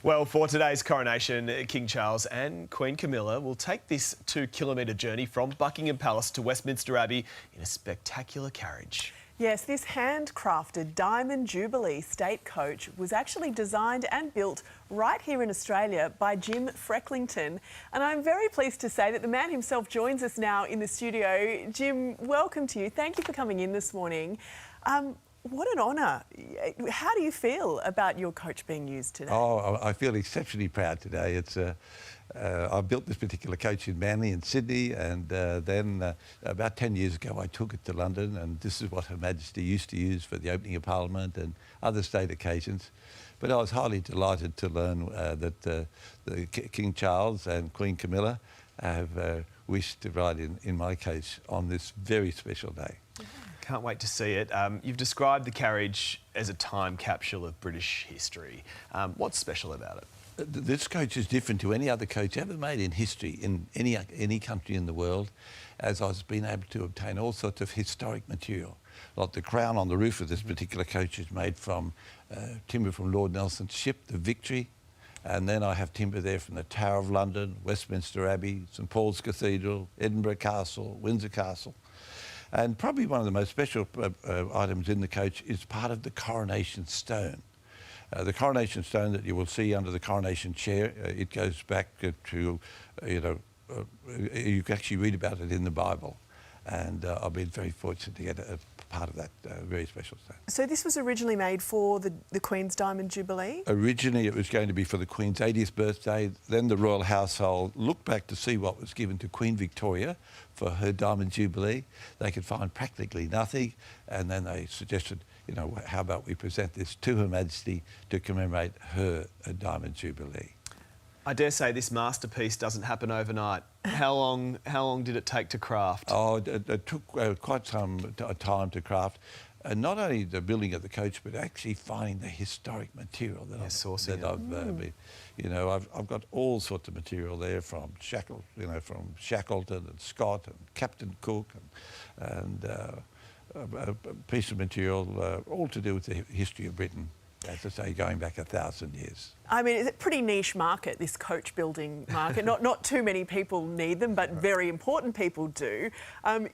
Well, for today's coronation, King Charles and Queen Camilla will take this 2-kilometre journey from Buckingham Palace to Westminster Abbey in a spectacular carriage. Yes, this handcrafted Diamond Jubilee state coach was actually designed and built right here in Australia by Jim Frecklington. And I'm very pleased to say that the man himself joins us now in the studio. Jim, welcome to you. Thank you for coming in this morning. What an honour. How do you feel about your coach being used today? Oh, I feel exceptionally proud today. I built this particular coach in Manly in Sydney, and then about 10 years ago I took it to London, and this is what Her Majesty used to use for the opening of Parliament and other state occasions. But I was highly delighted to learn that King Charles and Queen Camilla have wished to ride in my coach on this very special day. Can't wait to see it. You've described the carriage as a time capsule of British history. What's special about it? This coach is different to any other coach ever made in history in any country in the world, as I've been able to obtain all sorts of historic material. Like the crown on the roof of this particular coach is made from timber from Lord Nelson's ship, the Victory. And then I have timber there from the Tower of London, Westminster Abbey, St Paul's Cathedral, Edinburgh Castle, Windsor Castle. And probably one of the most special items in the coach is part of the Coronation Stone. The Coronation Stone that you will see under the Coronation Chair, it goes back to, you can actually read about it in the Bible. And I've been very fortunate to get a part of that very special stone. So this was originally made for the Queen's Diamond Jubilee? Originally it was going to be for the Queen's 80th birthday. Then the royal household looked back to see what was given to Queen Victoria for her Diamond Jubilee. They could find practically nothing, and then they suggested, how about we present this to Her Majesty to commemorate her Diamond Jubilee. I dare say this masterpiece doesn't happen overnight. How long did it take to craft? Oh, it took quite some time to craft. Not only the building of the coach, but actually finding the historic material that I've got all sorts of material there from Shackleton and Scott and Captain Cook and a piece of material all to do with the history of Britain. As I say, going back 1,000 years. I mean, it's a pretty niche market, this coach building market. Not too many people need them, but very important people do.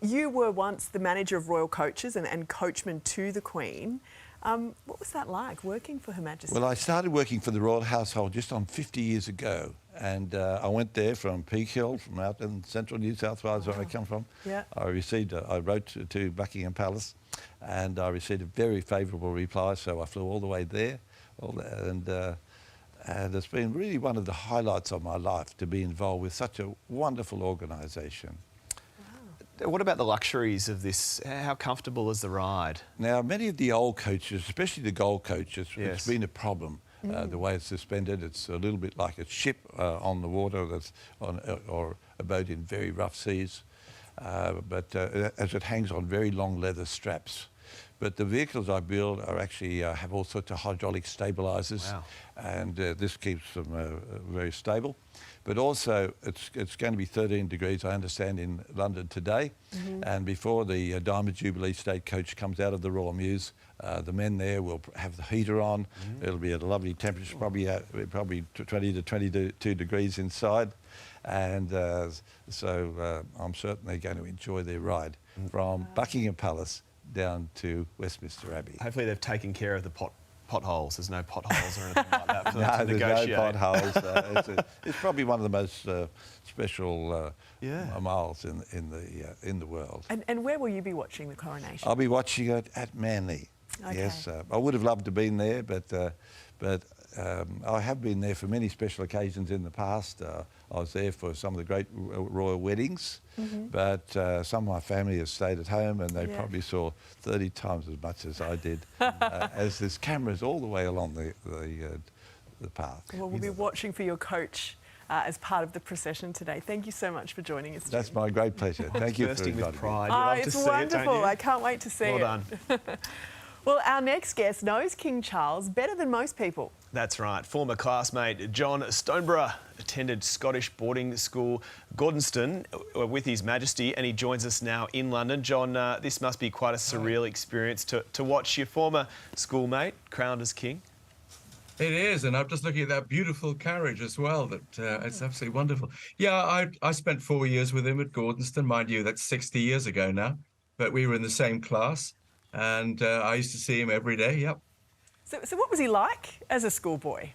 You were once the manager of royal coaches and coachman to the Queen. What was that like, working for Her Majesty? Well, I started working for the royal household just on 50 years ago. And I went there from Peak Hill, from out in central New South Wales, where I come from. Yeah. I wrote to Buckingham Palace, and I received a very favourable reply, so I flew all the way there. And it's been really one of the highlights of my life to be involved with such a wonderful organisation. Wow. What about the luxuries of this? How comfortable is the ride? Now, many of the old coaches, especially the gold coaches, it's been a problem. The way it's suspended, it's a little bit like a ship on the water or a boat in very rough seas, but as it hangs on very long leather straps. But the vehicles I build are actually have all sorts of hydraulic stabilisers, and this keeps them very stable. But also, it's going to be 13 degrees, I understand, in London today. And before the Diamond Jubilee State Coach comes out of the Royal Mews, the men there will have the heater on. It'll be at a lovely temperature, probably 20 to 22 degrees inside. And so I'm certainly going to enjoy their ride from Buckingham Palace down to Westminster Abbey. Hopefully they've taken care of the potholes. There's no potholes or anything like that for them no, to negotiate. There's no potholes. It's probably one of the most special miles in the world. And where will you be watching the coronation? I'll be watching it at Manly. Okay. Yes, I would have loved to have been there, but I have been there for many special occasions in the past. I was there for some of the great royal weddings, but some of my family has stayed at home, and they probably saw 30 times as much as I did, as there's cameras all the way along the path. Well, we'll be watching for your coach as part of the procession today. Thank you so much for joining us, Jim. That's my great pleasure. Thank you for inviting me. It's wonderful. I can't wait to see it. Well done. Well, our next guest knows King Charles better than most people. That's right. Former classmate John Stonborough attended Scottish boarding school Gordonston with His Majesty, and he joins us now in London. John, this must be quite a surreal experience to watch your former schoolmate crowned as king. It is, and I'm just looking at that beautiful carriage as well. It's absolutely wonderful. Yeah, I spent 4 years with him at Gordonston, mind you, that's 60 years ago now. But we were in the same class, and I used to see him every day. Yep. So what was he like as a schoolboy?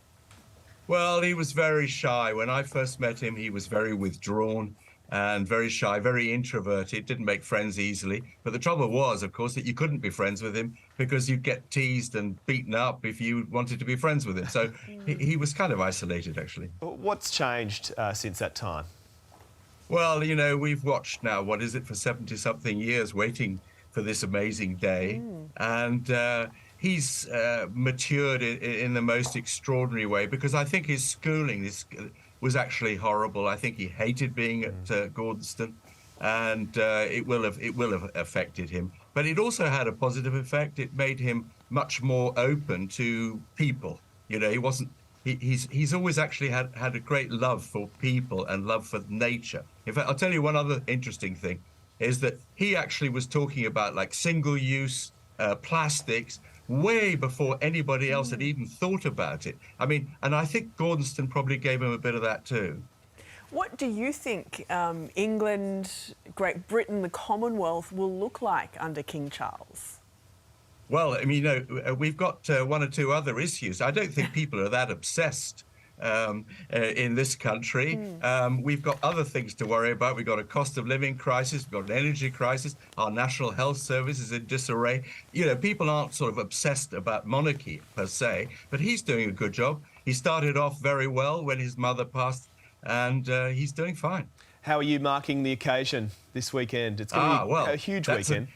Well, he was very shy. When I first met him, he was very withdrawn and very shy, very introverted, didn't make friends easily. But the trouble was, of course, that you couldn't be friends with him because you'd get teased and beaten up if you wanted to be friends with him. So he was kind of isolated, actually. What's changed since that time? Well, you know, we've watched now, what is it, for 70-something years, waiting for this amazing day. And he's matured in the most extraordinary way, because I think his schooling was actually horrible. I think he hated being at Gordonston, and it will have affected him. But it also had a positive effect. It made him much more open to people. You know, he's always actually had a great love for people and love for nature. In fact, I'll tell you one other interesting thing, is that he actually was talking about like single-use plastics way before anybody else had even thought about it. I mean, and I think Gordonston probably gave him a bit of that too. What do you think England, Great Britain, the Commonwealth will look like under King Charles? Well, I mean, you know, we've got one or two other issues. I don't think people are that obsessed in this country. We've got other things to worry about. We've got a cost of living crisis. We've got an energy crisis. Our National Health Service is in disarray. You know, people aren't sort of obsessed about monarchy per se, but he's doing a good job. He started off very well when his mother passed, and he's doing fine. How are you marking the occasion this weekend? It's going to be a huge weekend.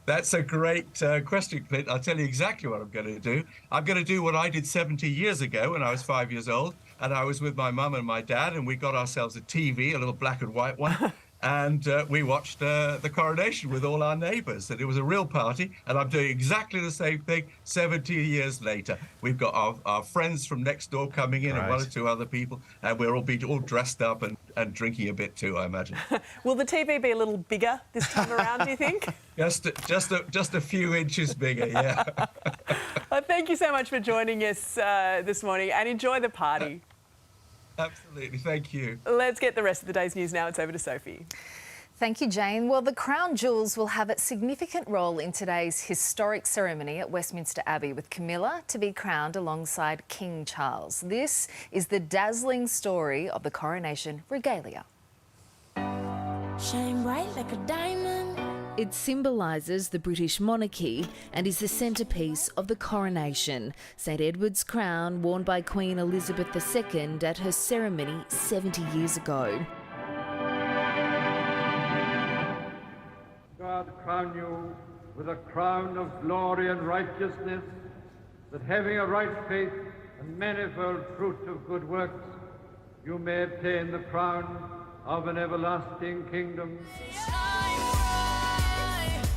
That's a great question, Clint. I'll tell you exactly what I'm going to do. I'm going to do what I did 70 years ago when I was 5 years old, and I was with my mum and my dad, and we got ourselves a TV, a little black and white one, and we watched the Coronation with all our neighbours, and it was a real party. And I'm doing exactly the same thing 70 years later. We've got our friends from next door coming in, and one or two other people, and we'll all be all dressed up and drinking a bit too, I imagine. Will the TV be a little bigger this time around, do you think? Just a few inches bigger, yeah. Well, thank you so much for joining us this morning, and enjoy the party. Absolutely, thank you. Let's get the rest of the day's news now. It's over to Sophie. Thank you, Jane. Well, the Crown Jewels will have a significant role in today's historic ceremony at Westminster Abbey, with Camilla to be crowned alongside King Charles. This is the dazzling story of the Coronation regalia. Shine bright like a diamond. It symbolises the British monarchy and is the centrepiece of the coronation, St Edward's crown worn by Queen Elizabeth II at her ceremony 70 years ago. God crown you with a crown of glory and righteousness, that having a right faith and manifold fruit of good works, you may obtain the crown of an everlasting kingdom.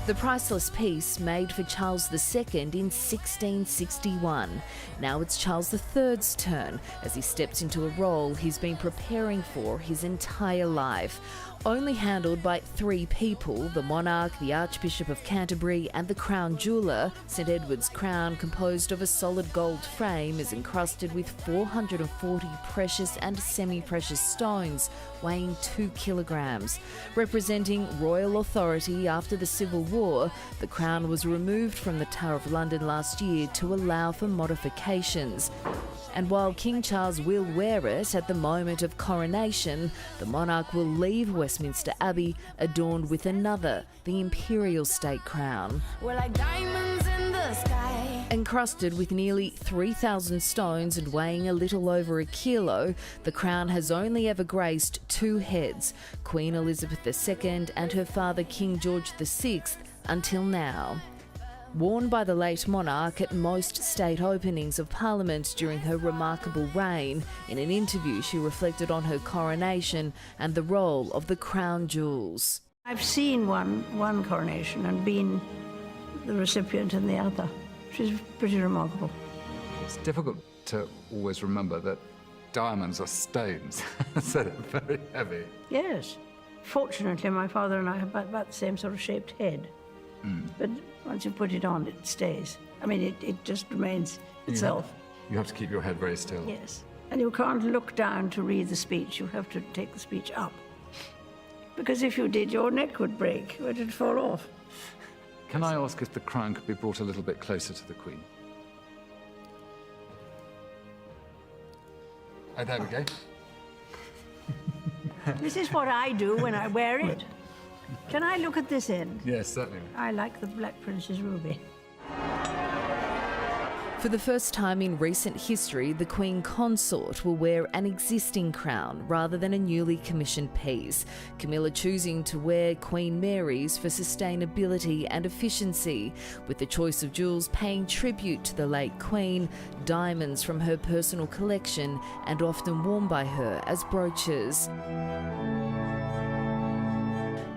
The priceless piece made for Charles II in 1661. Now it's Charles III's turn as he steps into a role he's been preparing for his entire life. Only handled by 3 people, the monarch, the Archbishop of Canterbury and the crown jeweller, St Edward's crown, composed of a solid gold frame, is encrusted with 440 precious and semi-precious stones weighing 2 kilograms. Representing royal authority after the Civil War, the crown was removed from the Tower of London last year to allow for modifications. And while King Charles will wear it at the moment of coronation, the monarch will leave Westminster Abbey adorned with another, the imperial state crown. We're like diamonds in the sky. Encrusted with nearly 3,000 stones and weighing a little over a kilo, the crown has only ever graced 2 heads, Queen Elizabeth II and her father King George VI, until now. Worn by the late monarch at most state openings of Parliament during her remarkable reign, in an interview she reflected on her coronation and the role of the crown jewels. I've seen one coronation and been the recipient in the other, which is pretty remarkable. It's difficult to always remember that diamonds are stones, so they're very heavy. Yes. Fortunately, my father and I have about the same sort of shaped head. But once you put it on, it stays. I mean, it just remains itself. You have to keep your head very still. Yes. And you can't look down to read the speech. You have to take the speech up. Because if you did, your neck would break, or it'd fall off. Can I ask if the crown could be brought a little bit closer to the Queen? Oh, there we go. This is what I do when I wear it. Can I look at this end? Yes, certainly. I like the Black Princess ruby. For the first time in recent history, the Queen Consort will wear an existing crown rather than a newly commissioned piece. Camilla choosing to wear Queen Mary's for sustainability and efficiency, with the choice of jewels paying tribute to the late Queen, diamonds from her personal collection and often worn by her as brooches.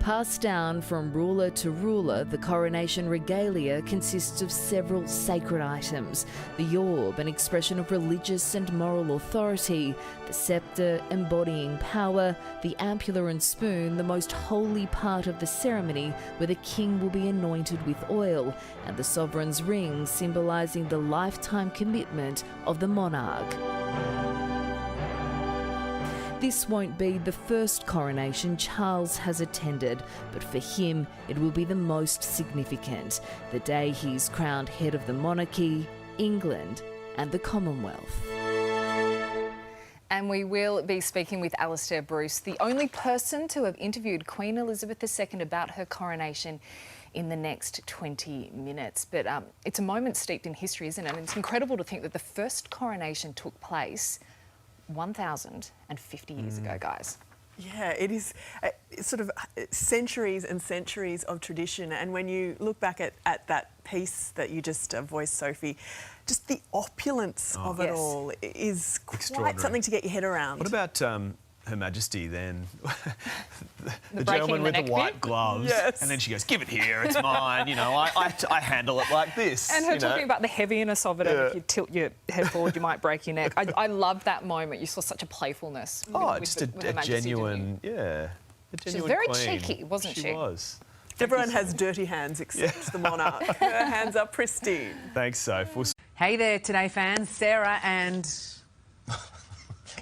Passed down from ruler to ruler, the coronation regalia consists of several sacred items. The orb, an expression of religious and moral authority, the sceptre embodying power, the ampulla and spoon, the most holy part of the ceremony where the king will be anointed with oil, and the sovereign's ring symbolising the lifetime commitment of the monarch. This won't be the first coronation Charles has attended, but for him it will be the most significant, the day he's crowned head of the monarchy, England and the Commonwealth. And we will be speaking with Alistair Bruce, the only person to have interviewed Queen Elizabeth II about her coronation, in the next 20 minutes. But it's a moment steeped in history, isn't it? And it's incredible to think that the first coronation took place 1,050 years ago, guys. Yeah, it is sort of centuries and centuries of tradition. And when you look back at that piece that you just voiced, Sophie, just the opulence of it all is quite something to get your head around. What about Her Majesty then? the gentleman with the white gloves. Yes. And then she goes, give it here, it's mine. You know, I handle it like this. And her talking about the heaviness of it, and if you tilt your head forward, you might break your neck. I love that moment. You saw such a playfulness. Just a genuine, a genuine She was very queen. cheeky, wasn't she? She was. Everyone has dirty hands except the monarch. Her hands are pristine. Thanks, Soph. Hey there, Today fans. Sarah and...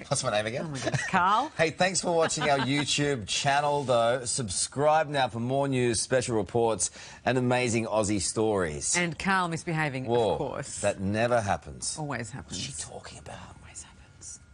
What's my name again? Oh my God. Carl. Hey, thanks for watching our YouTube channel, though. Subscribe now for more news, special reports and amazing Aussie stories. And Carl misbehaving, Whoa, of course. That never happens. Always happens. What's she talking about?